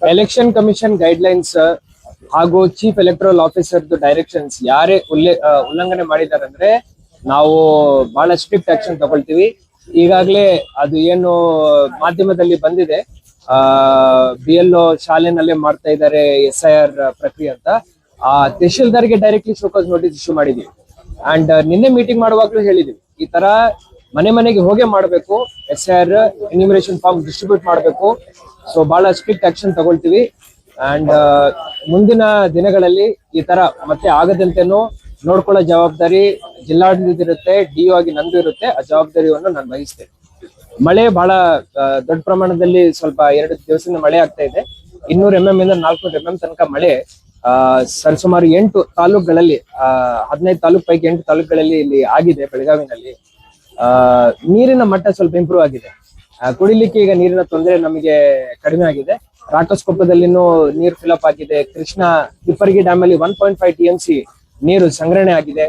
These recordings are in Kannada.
ಎಲೆಕ್ಷನ್ ಕಮಿಷನ್ ಗೈಡ್ಲೈನ್ಸ್ ಹಾಗೂ ಚೀಫ್ ಎಲೆಕ್ಟ್ರಲ್ ಆಫೀಸರ್ ಡೈರೆಕ್ಷನ್ಸ್ ಯಾರೇ ಉಲ್ಲಂಘನೆ ಮಾಡಿದ್ದಾರೆ ಅಂದ್ರೆ ನಾವು ಬಹಳ ಸ್ಟ್ರಿಕ್ಟ್ ಆಕ್ಷನ್ ತಗೊಳ್ತೀವಿ. ಈಗಾಗಲೇ ಅದು ಏನು ಮಾಧ್ಯಮದಲ್ಲಿ ಬಂದಿದೆ, BLO ಶಾಲೆನಲ್ಲೇ ಮಾಡ್ತಾ ಇದ್ದಾರೆ SIR ಪ್ರಕ್ರಿಯೆ ಅಂತ. ತಹಶೀಲ್ದಾರ್ಗೆ ಡೈರೆಕ್ಟ್ಲಿ ಶೋಕಾಸ್ ನೋಟಿಸ್ ಇಶ್ಯೂ ಮಾಡಿದೀವಿ. ಅಂಡ್ ನಿನ್ನೆ ಮೀಟಿಂಗ್ ಮಾಡುವಾಗ್ಲೂ ಹೇಳಿದೀವಿ, ಈ ತರ ಮನೆ ಮನೆಗೆ ಹೋಗೇ ಮಾಡಬೇಕು, SIR ಎನ್ಯುಮರೇಷನ್ ಫಾರ್ಮ್ ಡಿಸ್ಟ್ರಿಬ್ಯೂಟ್ ಮಾಡಬೇಕು. ಸೊ ಬಹಳ ಸ್ಟ್ರಿಕ್ಟ್ ಆಕ್ಷನ್ ತಗೊಳ್ತೀವಿ. ಅಂಡ್ ಮುಂದಿನ ದಿನಗಳಲ್ಲಿ ಈ ತರ ಮತ್ತೆ ಆಗದಂತೆನೂ ನೋಡ್ಕೊಳ್ಳೋ ಜವಾಬ್ದಾರಿ ಜಿಲ್ಲಾಡಳಿತ ಇರುತ್ತೆ, DO ಆಗಿ ನಂದು ಇರುತ್ತೆ. ಆ ಜವಾಬ್ದಾರಿಯನ್ನು ನಾನು ವಹಿಸ್ತೇನೆ. ಮಳೆ ಬಹಳ ದೊಡ್ಡ ಪ್ರಮಾಣದಲ್ಲಿ ಸ್ವಲ್ಪ 2 ದಿವಸದಿಂದ ಮಳೆ ಆಗ್ತಾ ಇದೆ. 200 mm ಇಂದ 400 mm ತನಕ ಮಳೆ ಸರಿಸುಮಾರು 8 ತಾಲೂಕುಗಳಲ್ಲಿ, 15 ತಾಲೂಕು ಪೈಕಿ 8 ತಾಲೂಕುಗಳಲ್ಲಿ ಇಲ್ಲಿ ಆಗಿದೆ. ಬೆಳಗಾವಿನಲ್ಲಿ ನೀರಿನ ಮಟ್ಟ ಸ್ವಲ್ಪ ಇಂಪ್ರೂವ್ ಆಗಿದೆ. ಕುಡಿಲಿಕ್ಕೆ ಈಗ ನೀರಿನ ತೊಂದರೆ ನಮಗೆ ಕಡಿಮೆ ಆಗಿದೆ. ರಾಕಸ್ಕೊಪ್ಪದಲ್ಲಿನೂ ನೀರು ಫಿಲಪ್ ಆಗಿದೆ. ಕೃಷ್ಣಾ ಹಿಪ್ಪರಗಿ ಡ್ಯಾಮ್ ಅಲ್ಲಿ 1.5 TMC ನೀರು ಸಂಗ್ರಹಣೆ ಆಗಿದೆ.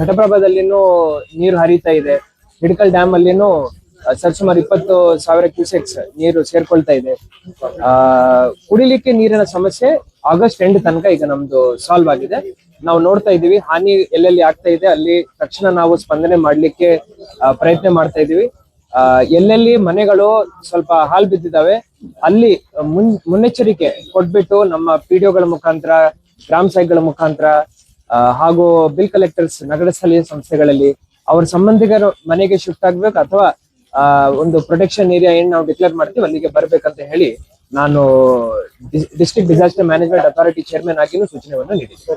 ಘಟಪ್ರಭಾದಲ್ಲಿನೂ ನೀರು ಹರಿತಾ ಇದೆ. ಹಿಡಕಲ್ ಡ್ಯಾಮ್ ಅಲ್ಲಿನೂ ಸರಿಸುಮಾರು 20,000 ಕ್ಯೂಸೆಕ್ಸ್ ನೀರು ಸೇರ್ಕೊಳ್ತಾ ಇದೆ. ಕುಡಿಲಿಕ್ಕೆ ನೀರಿನ ಸಮಸ್ಯೆ ಆಗಸ್ಟ್ ಎಂಡ್ ತನಕ ಈಗ ನಮ್ದು ಸಾಲ್ವ್ ಆಗಿದೆ. ನಾವು ನೋಡ್ತಾ ಇದೀವಿ ಹಾನಿ ಎಲ್ಲೆಲ್ಲಿ ಆಗ್ತಾ ಇದೆ, ಅಲ್ಲಿ ತಕ್ಷಣ ನಾವು ಸ್ಪಂದನೆ ಮಾಡ್ಲಿಕ್ಕೆ ಪ್ರಯತ್ನ ಮಾಡ್ತಾ ಇದೀವಿ. ಎಲ್ಲೆಲ್ಲಿ ಮನೆಗಳು ಸ್ವಲ್ಪ ಹಾಲ್ ಬಿದ್ದಿದ್ದಾವೆ ಅಲ್ಲಿ ಮುನ್ನೆಚ್ಚರಿಕೆ ಕೊಟ್ಬಿಟ್ಟು ನಮ್ಮ PDOಗಳ ಮುಖಾಂತರ, ಗ್ರಾಮ ಸಹಾಯಕಗಳ ಮುಖಾಂತರ ಹಾಗೂ ಬಿಲ್ ಕಲೆಕ್ಟರ್ಸ್, ನಗರ ಸ್ಥಳೀಯ ಸಂಸ್ಥೆಗಳಲ್ಲಿ ಅವ್ರ ಸಂಬಂಧಿಕರ ಮನೆಗೆ ಶಿಫ್ಟ್ ಆಗ್ಬೇಕು ಅಥವಾ ಒಂದು ಪ್ರೊಟೆಕ್ಷನ್ ಏರಿಯಾ ಏನ್ ನಾವು ಡಿಕ್ಲೇರ್ ಮಾಡ್ತೀವಿ ಅಲ್ಲಿಗೆ ಬರ್ಬೇಕಂತ ಹೇಳಿ ನಾನು district disaster management authority chairman ಆಗಿನೂ ಸೂಚನೆಯನ್ನು ನೀಡಿದ್ದೆ.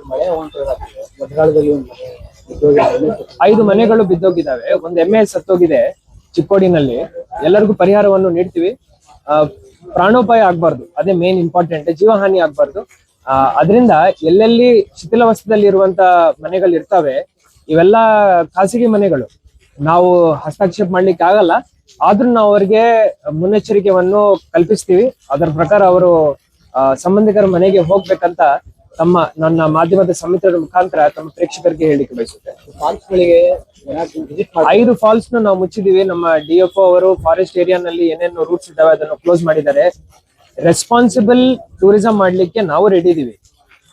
5 ಮನೆಗಳು ಬಿದ್ದೋಗಿದ್ದಾವೆ. ಒಂದು ಎಮ್ಮೆ ಸತ್ತೋಗಿದೆ ಚಿಕ್ಕೋಡಿನಲ್ಲಿ. ಎಲ್ಲರಿಗೂ ಪರಿಹಾರವನ್ನು ನೀಡ್ತೀವಿ. ಪ್ರಾಣೋಪಾಯ ಆಗ್ಬಾರ್ದು, ಅದೇ ಮೇನ್ ಇಂಪಾರ್ಟೆಂಟ್. ಜೀವಹಾನಿ ಆಗ್ಬಾರ್ದು. ಅದರಿಂದ ಎಲ್ಲೆಲ್ಲಿ ಶಿಥಿಲಾವಸ್ಥೆಯಲ್ಲಿ ಇರುವಂತ ಮನೆಗಳು ಇರ್ತವೆ, ಇವೆಲ್ಲ ಖಾಸಗಿ ಮನೆಗಳು, ನಾವು ಹಸ್ತಕ್ಷೇಪ ಮಾಡ್ಲಿಕ್ಕೆ ಆಗಲ್ಲ. ಆದ್ರೂ ನಾವು ಅವರಿಗೆ ಮುನ್ನೆಚ್ಚರಿಕೆಯನ್ನು ಕಲ್ಪಿಸ್ತೀವಿ. ಅದರ ಪ್ರಕಾರ ಅವರು ಸಂಬಂಧಿಕರ ಮನೆಗೆ ಹೋಗ್ಬೇಕಂತ ನನ್ನ ಮಾಧ್ಯಮದ ಸಮಿತಿಯ ಮುಖಾಂತರ ತಮ್ಮ ಪ್ರೇಕ್ಷಕರಿಗೆ ಹೇಳಿಕೆ ಬಯಸುತ್ತೆ. 5 ಫಾಲ್ಸ್ ನಾವು ಮುಚ್ಚಿದೀವಿ. ನಮ್ಮ DFO ಅವರು ಫಾರೆಸ್ಟ್ ಏರಿಯಾನಲ್ಲಿ ಏನೇನು ರೂಟ್ಸ್ ಇದ್ದಾವೆ ಅದನ್ನು ಕ್ಲೋಸ್ ಮಾಡಿದ್ದಾರೆ. ರೆಸ್ಪಾನ್ಸಿಬಲ್ ಟೂರಿಸಂ ಮಾಡ್ಲಿಕ್ಕೆ ನಾವು ರೆಡಿ ಇದೀವಿ.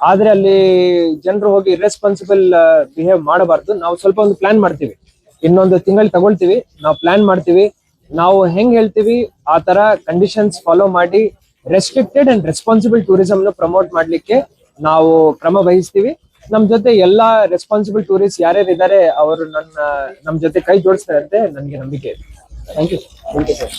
ಆದ್ರೆ ಅಲ್ಲಿ ಜನರು ಹೋಗಿ ಇರ್ರೆಸ್ಪಾನ್ಸಿಬಲ್ ಬಿಹೇವ್ ಮಾಡಬಾರ್ದು. ನಾವು ಸ್ವಲ್ಪ ಒಂದು ಪ್ಲಾನ್ ಮಾಡ್ತೀವಿ, ಇನ್ನೊಂದು ತಿಂಗಳು ತಗೊಳ್ತೀವಿ. ನಾವು ಪ್ಲಾನ್ ಮಾಡ್ತೀವಿ, ನಾವು ಹೆಂಗ್ ಹೇಳ್ತೀವಿ ಆ ತರ ಕಂಡೀಷನ್ಸ್ ಫಾಲೋ ಮಾಡಿ ರೆಸ್ಟ್ರಿಕ್ಟೆಡ್ ಅಂಡ್ ರೆಸ್ಪಾನ್ಸಿಬಲ್ ಟೂರಿಸಂ ನ ಪ್ರಮೋಟ್ ಮಾಡ್ಲಿಕ್ಕೆ ನಾವು ಕ್ರಮ ವಹಿಸ್ತೀವಿ. ನಮ್ ಜೊತೆ ಎಲ್ಲಾ ರೆಸ್ಪಾನ್ಸಿಬಲ್ ಟೂರಿಸ್ಟ್ ಯಾರ್ಯಾರು ಇದ್ದಾರೆ ಅವರು ನಮ್ ಜೊತೆ ಕೈ ಜೋಡಿಸ್ತಾರೆ ಅಂತ ನನ್ಗೆ ನಂಬಿಕೆ ಇದೆ. Thank you sir.